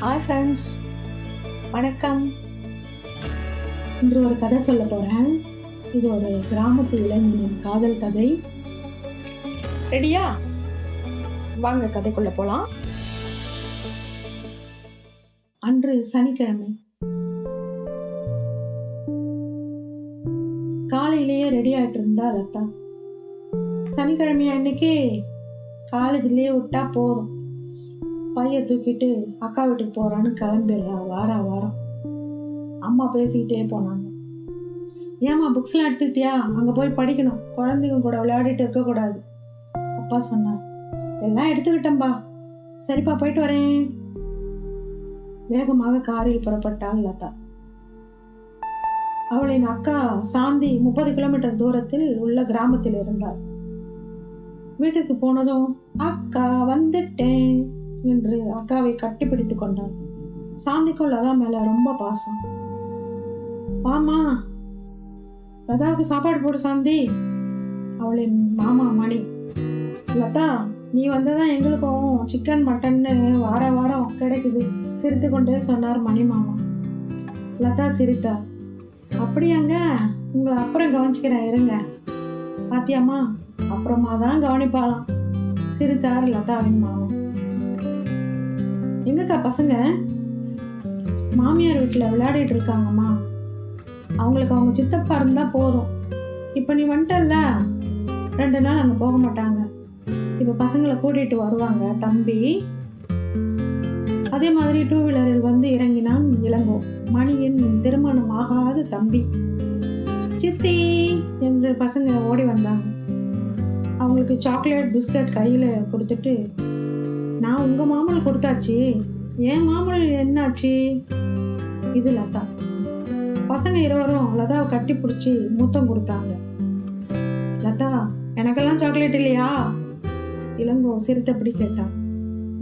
Hi friends, வணக்கம். இன்று ஒரு கதை சொல்ல போகிறேன். இது ஒரு கிராமத்து இளைஞனின் காதல் கதை. ரெடியா? வாங்க கதைக்குள்ள போகலாம். அன்று சனிக்கிழமை காலையிலேயே ரெடி ஆகிட்டு இருந்தா லதா. சனிக்கிழமை அன்னைக்கு காலேஜ்லேயே விட்டா போதும், பைய தூக்கிட்டு அக்கா வீட்டுக்கு போறான்னு கிளம்பிடுறா. வாரம் அம்மா பேசிக்கிட்டே போனாங்க. ஏமா புக்ஸ்லாம் எடுத்துக்கிட்டியா? அங்கே போய் படிக்கணும், குழந்தைங்க கூட விளையாடிட்டு இருக்கக்கூடாது. அப்பா சொன்னார். எல்லாம் எடுத்துக்கிட்டேன்பா. சரிப்பா, போயிட்டு வரேன். வேகமாக காரில் புறப்பட்டாள் லதா. அவளின் அக்கா சாந்தி 30 கிலோமீட்டர் தூரத்தில் உள்ள கிராமத்தில் இருந்தாள். வீட்டுக்கு போனதும் அக்கா வந்துட்டேன் என்று அக்காவை கட்டிப்பிடித்து கொண்டாள். சாந்திக்கும் லதா மேல ரொம்ப பாசம். மாமா, லதாவுக்கு சாப்பாடு போடு சாந்தி. அவளின் மாமா மணி. லதா, நீ வந்ததான் எங்களுக்கும் சிக்கன் மட்டன்னு வாரம் கிடைக்குது, சிரித்து கொண்டே சொன்னார் மணி மாமா. லதா சிரித்தார். அப்படியாங்க, உங்களை அப்புறம் கவனிச்சுக்கிறேன், இருங்க. பாத்தியாமா, அப்புறமா தான் கவனிப்பாலாம், சிரித்தார் லதாவின் மாமா. எங்கக்கா பசங்க? மாமியார் வீட்டில் விளையாடிட்டு இருக்காங்கம்மா. அவங்களுக்கு அவங்க சித்தப்பா இருந்தா போதும். இப்போ நீ வந்துட்டல்ல, 2 நாள் அங்கே போக மாட்டாங்க. இப்போ பசங்களை கூட்டிட்டு வருவாங்க தம்பி. அதே மாதிரி 2 வீலரில் வந்து இறங்கினான் இளங்கோ, மணியின் திருமணம் ஆகாத தம்பி. சித்தி என்று பசங்க ஓடி வந்தாங்க. அவங்களுக்கு சாக்லேட் பிஸ்கட் கையில் கொடுத்துட்டு, நான் உங்க மாமூல் கொடுத்தாச்சு, ஏன் மாமூல் என்னாச்சு? இது லதா. பசங்க இருவரும் லதாவை கட்டி பிடிச்சி முத்தம் கொடுத்தாங்க. லதா, எனக்கெல்லாம் சாக்லேட் இல்லையா? இளங்கோ சிரித்தபடி கேட்டான்.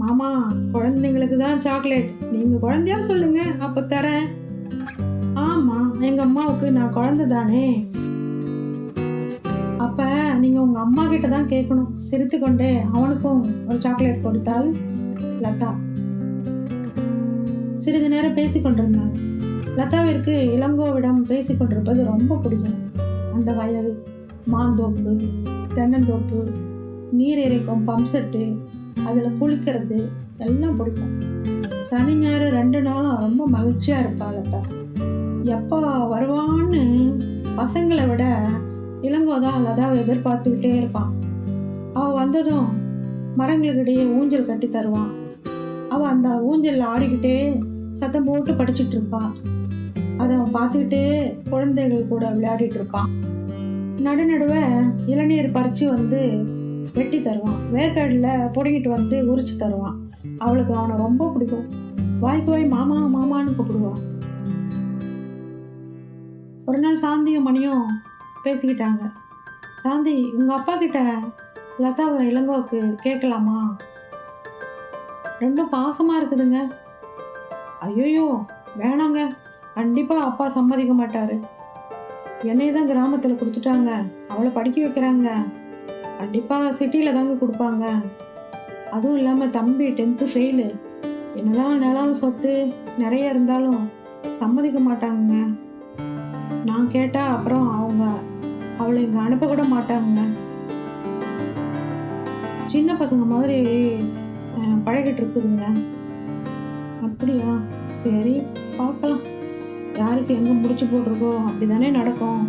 மாமா, குழந்தைங்களுக்கு தான் சாக்லேட், நீங்க குழந்தையா சொல்லுங்க, அப்ப தரேன். ஆமா, எங்க அம்மாவுக்கு நான் குழந்தை தானே. அப்ப நீங்க உங்க அம்மா கிட்ட தான் கேட்கணும். சிரித்து கொண்டே அவனுக்கும் ஒரு சாக்லேட் கொடுத்தாள் லதா. சிறிது நேரம் பேசிக்கொண்டிருந்தாங்க. லதாவிற்கு இளங்கோவிடம் பேசிக்கொண்டிருப்பது ரொம்ப பிடிக்கும். அந்த வயல், மாந்தோப்பு, தென்னந்தோப்பு, நீர் இறைக்கும் பம்ப் செட்டு, அதில் குளிக்கிறது எல்லாம் பிடிக்கும். சனி ஞாயிறு 2 நாளும் ரொம்ப மகிழ்ச்சியா இருப்பா லதா. எப்போ வருவான்னு பசங்களை விட இளங்கோ தான் லதாவை எதிர்பார்த்துக்கிட்டே இருப்பான். அவள் வந்ததும் மரங்களுக்கிடையே ஊஞ்சல் கட்டி தருவான். அவள் அந்த ஊஞ்சலில் ஆடிக்கிட்டே சத்தம் போட்டு படிச்சுட்டு இருப்பான். அதை அவன் பார்த்துக்கிட்டே குழந்தைகள் கூட விளையாடிட்டு இருப்பான். நடுநடுவே இளநீர் பறித்து வந்து வெட்டி தருவான். வேர்க்கடலில் பொடிக்கிட்டு வந்து உரிச்சு தருவான். அவளுக்கு அவனை ரொம்ப பிடிக்கும். வாய்க்கு வாய் மாமா மாமான்னு கூப்பிடுவான். ஒரு நாள் சாந்தியும் மணியும் பேசிக்கிட்டாங்க. சாந்தி, உங்க அப்பா கிட்ட லதாவை இளங்கோவுக்கு கேட்கலாமா? ரெண்டும் பாசமா இருக்குதுங்க. ஐயோ வேணாங்க, கண்டிப்பா அப்பா சம்மதிக்க மாட்டாரு. என்னைய தான் கிராமத்துல கொடுத்துட்டாங்க, அவளை படிக்க வைக்கிறாங்க, கண்டிப்பா சிட்டியில தாங்க கொடுப்பாங்க. அதுவும் இல்லாம தம்பி 10th ஃபெயிலு. என்னதான் நிலம் சொத்து நிறைய இருந்தாலும் சம்மதிக்க மாட்டாங்க. நான் கேட்டா அப்புறம் அவங்க அவளை இங்கே அனுப்ப கூட மாட்டாங்க. சின்ன பசங்க மாதிரி பழகிட்டு இருக்குதுங்க. அப்படியா? சரி, பார்க்கலாம். யாருக்கு எங்கே முடிச்சு போட்டிருக்கோ அப்படிதானே நடக்கும்.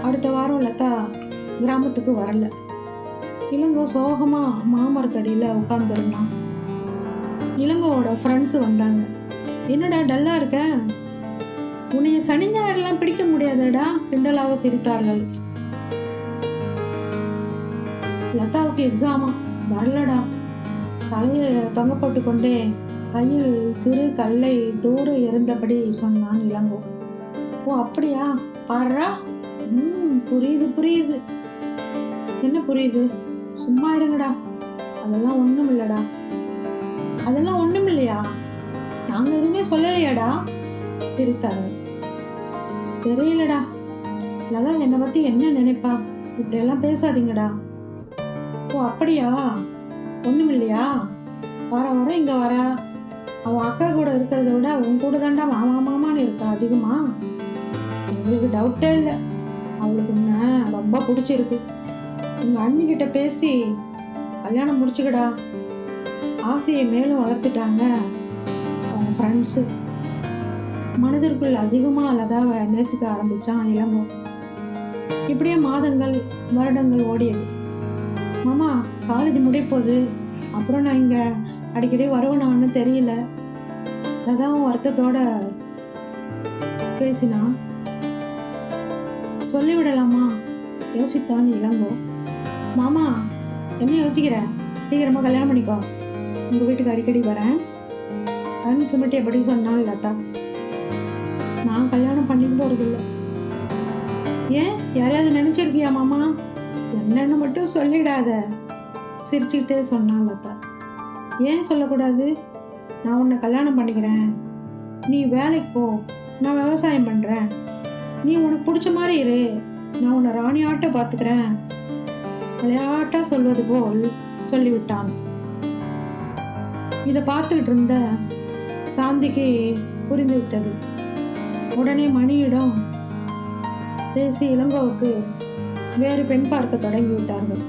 அடுத்த வாரம் லதா கிராமத்துக்கு வரல. இளங்கோ சோகமா மாமரத்தடியில் உட்கார்ந்துருந்தான். இளங்கோவோட ஃப்ரெண்ட்ஸு வந்தாங்க. என்னடா டல்லா இருக்க? உன்னைய சனி ஞாயிறுலாம் பிடிக்க முடியாதடா, கிண்டலாக சிரித்தார்கள். லதாவுக்கு எக்ஸாமா, வரலடா. தலையை தொங்க போட்டு கொண்டே கையில் சிறு கல்லை தூர எறிந்தபடி சொன்னான் இளங்கோ. ஓ அப்படியா, பாருடா. புரியுது. என்ன புரியுது? சும்மா இருங்கடா. அதெல்லாம் ஒண்ணும் இல்லடா. அதெல்லாம் ஒண்ணும் இல்லையா? நாங்க எதுவுமே சொல்லலையாடா, சிரித்தார்கள். தெரியலடா, லதா என்னை பத்தி என்ன நினைப்பா? இப்படியெல்லாம் பேசாதீங்கடா. ஓ அப்படியா, ஒண்ணும் இல்லையா? வர இங்க வர அவள் அக்கா கூட இருக்கிறத விட உன் கூட தாண்டா மாமா மாமான்னு இருக்கா அதிகமா. எங்களுக்கு டவுட்டே இல்லை, அவளுக்கு உன்னை ரொம்ப பிடிச்சிருக்கு. உங்கள் அண்ணிக்கிட்ட பேசி கல்யாணம் முடிச்சுக்கடா. ஆசையை மேலும் வளர்த்துட்டாங்க அவங்க ஃப்ரெண்ட்ஸு. மனதிற்குள் அதிகமாக லதாவை நேசிக்க ஆரம்பித்தான் இளங்கோ. இப்படியே மாதங்கள் வருடங்கள் ஓடியது. மாமா காலேஜ் முடிப்போகுது, அப்புறம் நான் இங்கே அடிக்கடி வருவேனான்னு தெரியல. லதாவும் வருத்தத்தோட பேசினா. சொல்லிவிடலாமா யோசித்தான் இளங்கோ. மாமா என்ன யோசிக்கிற? சீக்கிரமாக கல்யாணம் பண்ணிக்கோ, உங்கள் வீட்டுக்கு அடிக்கடி வரேன் கண் சுமிட்டி எப்படி சொன்னாள் லதா. நான் கல்யாணம் பண்ணிக்க போகிறதில்ல. ஏன், யாரையாவது நினச்சிருக்கியா மாமா? என்னன்னு மட்டும் சொல்லிடாத, சிரிச்சுக்கிட்டே சொன்னாள் லதா. ஏன் சொல்லக்கூடாது? நான் உன்னை கல்யாணம் பண்ணிக்கிறேன், நீ வேலைக்கு போ, நான் விவசாயம் பண்ணுறேன், நீ உனக்கு பிடிச்ச மாதிரி இரு, நான் உன்னை ராணியாட்ட பார்த்துக்கிறேன், விளையாட்டா சொல்வது போல் சொல்லிவிட்டான். இதை பார்த்துக்கிட்டு இருந்த சாந்திக்கு புரிந்து விட்டது. உடனே மணியிடம் பேசி இளங்கோவுக்கு வேறு பெண் பார்க்க தொடங்கி விட்டார்கள்.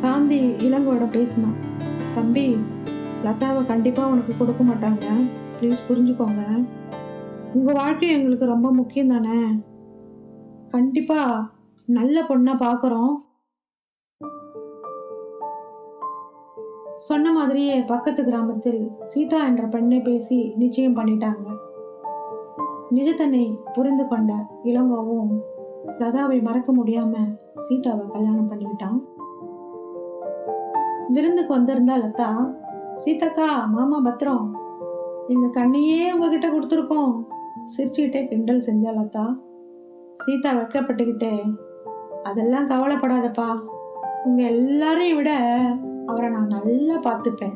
சாந்தி இளங்கோவிடம் பேசினான். தம்பி, லதாவை கண்டிப்பாக உனக்கு கொடுக்க மாட்டாங்க, ப்ளீஸ் புரிஞ்சுக்கோங்க. உங்கள் வாழ்க்கை எங்களுக்கு ரொம்ப முக்கியம் தானே, கண்டிப்பாக நல்ல பொண்ணாக பார்க்குறோம். சொன்ன மாதிரியே பக்கத்து கிராமத்தில் சீதா என்ற பெண்ணை பேசி நிச்சயம் பண்ணிட்டாங்க. நிஜத்தன்னை புரிந்து கொண்ட இளங்கோவும் லதாவை மறக்க முடியாம சீதாவை கல்யாணம் பண்ணிக்கிட்டான். விருந்துக்கு வந்திருந்தா லதா, சீதாக்கா மாமா பத்திரம், எங்க கண்ணையே உங்ககிட்ட கொடுத்துருக்கோம், சிரிச்சுக்கிட்டே கிண்டல் செஞ்சா லதா. சீதா வெட்கப்பட்டுக்கிட்டே, அதெல்லாம் கவலைப்படாதப்பா, உங்க எல்லாரையும் விட அவரை நான் நல்லா பார்த்துப்பேன்,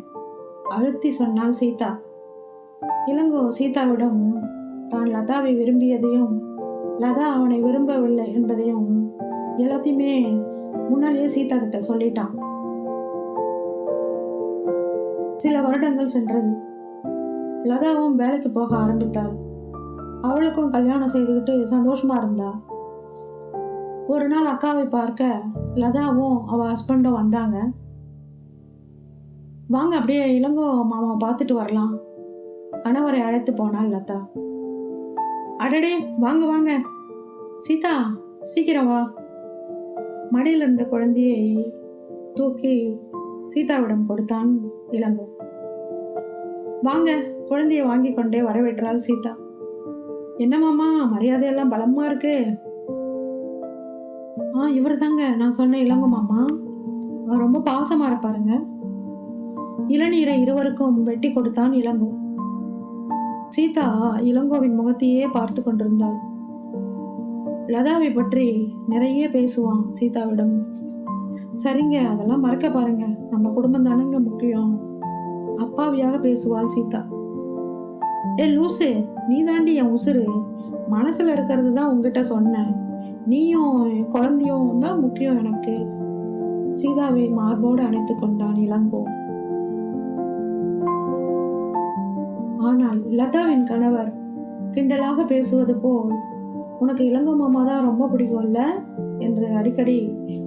அழுத்தி சொன்னாள் சீதா. இளங்கோ சீதாவிடம் தான் லதாவை விரும்பியதையும் லதா அவனை விரும்பவில்லை என்பதையும் எல்லாத்தையுமே முன்னாலேயே சீதா கிட்ட சொல்லிட்டான். சில வருடங்கள் சென்றது. லதாவும் வேலைக்கு போக ஆரம்பித்தாள். அவளுக்கும் கல்யாணம் செய்துக்கிட்டு சந்தோஷமா இருந்தா. ஒரு நாள் அக்காவை பார்க்க லதாவும் அவ ஹஸ்பண்டும் வந்தாங்க. வாங்க அப்படியே இளங்கோ மாமா பார்த்துட்டு வரலாம், கணவரை அழைத்து போனாள் லதா. அடடே வாங்க வாங்க சீதா, சீக்கிரம் வா. மடியில் இருந்த குழந்தையை தூக்கி சீதாவிடம் கொடுத்தான் இளங்கோ. வாங்க, குழந்தையை வாங்கி கொண்டே வரவேற்றாள் சீதா. என்ன மாமா மரியாதையெல்லாம் பலமா இருக்கு. இவர் தாங்க நான் சொன்ன இளங்கோ மாமா, அவர் ரொம்ப பாசமா இருப்பாருங்க. இளநீரை இருவருக்கும் வெட்டி கொடுத்தான் இளங்கோ. சீதா இளங்கோவின் முகத்தையே பார்த்து கொண்டிருந்தாள். லதாவை பற்றி நிறைய பேசுவான் சீதாவிடம். சரிங்க, அதெல்லாம் மறக்க பாருங்க, நம்ம குடும்பம் தானங்க முக்கியம், அப்பாவியாக பேசுவாள் சீதா. லூசு, நீ தாண்டி என் உசுறு, மனசுல இருக்கிறது தான் உங்ககிட்ட சொன்னேன், நீயும் குழந்தையும் தான் முக்கியம் எனக்கு. சீதாவை மார்போடு அணைத்து கொண்டான் இளங்கோ. ஆனால் லதாவின் கணவர் கிண்டலாக பேசுவது போல், உனக்கு இளங்கோ மாமா தான் ரொம்ப பிடிக்கும்ல என்று அடிக்கடி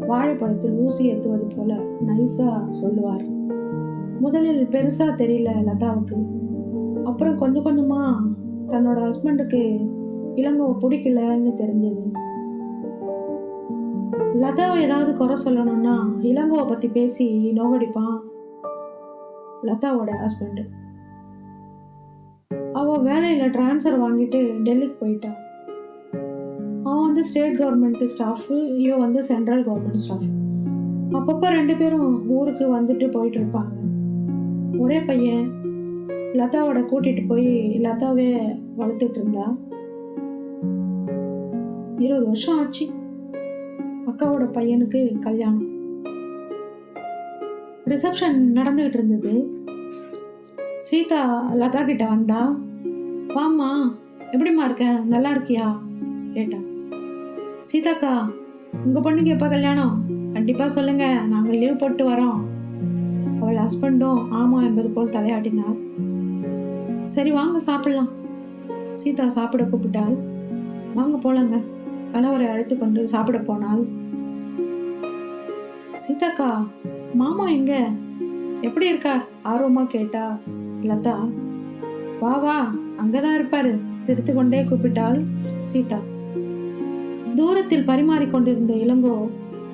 வாழைப்பழத்தில் ஊசி ஏற்றுவது போல நைஸா சொல்லுவார். முதலில் பெருசா தெரியல லதாவுக்கு. அப்புறம் கொஞ்சம் கொஞ்சமா தன்னோட ஹஸ்பண்டுக்கு இளங்கோவை பிடிக்கலன்னு தெரிஞ்சது. லதாவை ஏதாவது குறை சொல்லணும்னா இளங்கோவை பத்தி பேசி நோகடிப்பான் லதாவோட ஹஸ்பண்டு. அவ வேலையில டிரான்ஸ்ஃபர் வாங்கிட்டு டெல்லிக்கு போயிட்டா. அவன் ஸ்டேட் கவர்மெண்ட் ஸ்டாஃப், இவ சென்ட்ரல் கவர்மெண்ட் ஸ்டாஃப். அப்பப்போ 2 பேரும் ஊருக்கு வந்துட்டு போயிட்டு இருப்பாங்க. ஒரே பையன் லதாவோட கூட்டிட்டு போய் லதாவே வளர்த்துட்டு இருந்தா. 20 வருஷம் ஆச்சு அக்காவோட பையனுக்கு கல்யாணம். ரிசப்ஷன் நடந்துகிட்டு இருந்தது. சீதா லதா கிட்ட வந்தா. வாம்மா, எப்படிம்மா இருக்க, நல்லா இருக்கியா கேட்டா. சீதாக்கா, உங்க பொண்ணுக்கு எப்ப கல்யாணம், கண்டிப்பா சொல்லுங்க, நாங்க லீவ் போட்டு வரோம். அவள் ஹஸ்பண்டும் ஆமா என்பது போல் தலையாட்டினார். சரி வாங்க சாப்பிடலாம். சீதா சாப்பிட கூப்பிட்டாள். வாங்க போலாங்க. கணவரை அழைத்து கொண்டு சாப்பிட போனாள். சீதாக்கா, மாமா எங்க, எப்படி இருக்கார்? ஆர்வமா கேட்டா லதா. வா வா, அங்கதான் இருப்பாரு, சிரித்து கொண்டே கூப்பிட்டாள் சீதா. தூரத்தில் பரிமாறிக்கொண்டிருந்த இளங்கோ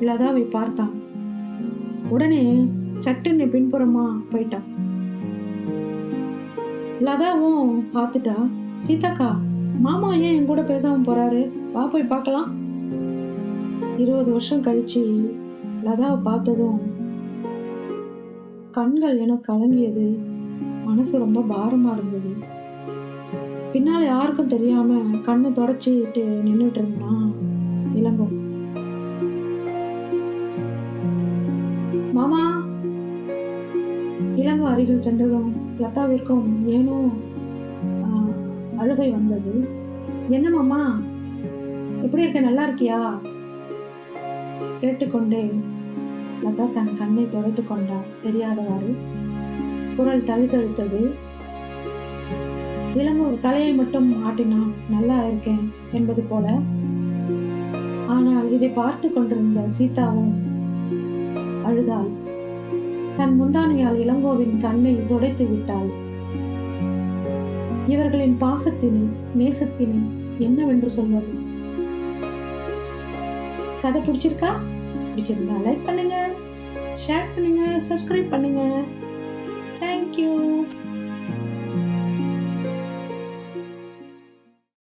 லதாவை பார்த்தான். உடனே சட்டுன்னு பின்புறமா போயிட்டான். லதாவும் பார்த்துட்டா. சீதாக்கா, மாமா ஏன் என் கூட பேசாம போறாரு? வா போய் பார்க்கலாம். 20 வருஷம் கழிச்சு லதாவை பார்த்ததும் கண்கள் என கலங்கியது. மனசு ரொம்ப பாரமா இருந்தது. பின்னால யாருக்கும் தெரியாம கண்ணை தொடச்சிட்டு நின்றுட்டு இருந்தான் இளங்கோ. மாமா. இளங்கோ அருகில் சென்றதும் லதாவிற்கும் ஏனோ அழுகை வந்தது. என்ன மாமா, எப்படி இருக்க, நல்லா இருக்கியா? கேட்டுக்கொண்டே லதா தன் கண்ணை துடைத்து கொண்டார் தெரியாதவாறு. குரல் தழுத்தழுத்தது. இளங்கோ தலையை மட்டும் ஆட்டினான், நல்லா இருக்கேன் என்பது போல. ஆனால் இதை பார்த்து கொண்டிருந்த சீதாவும் அழுதாள். தன் முந்தானையால் இளங்கோவின் கண்ணை துடைத்து விட்டாள். இவர்களின் பாசத்தினை நேசத்தினை என்னவென்று சொல்வது? கதை பிடிச்சிருக்கா? பிடிச்சிருந்தா லைக் பண்ணுங்க, ஷேர் பண்ணுங்க, சப்ஸ்கிரைப் பண்ணுங்க. தேங்க்யூ.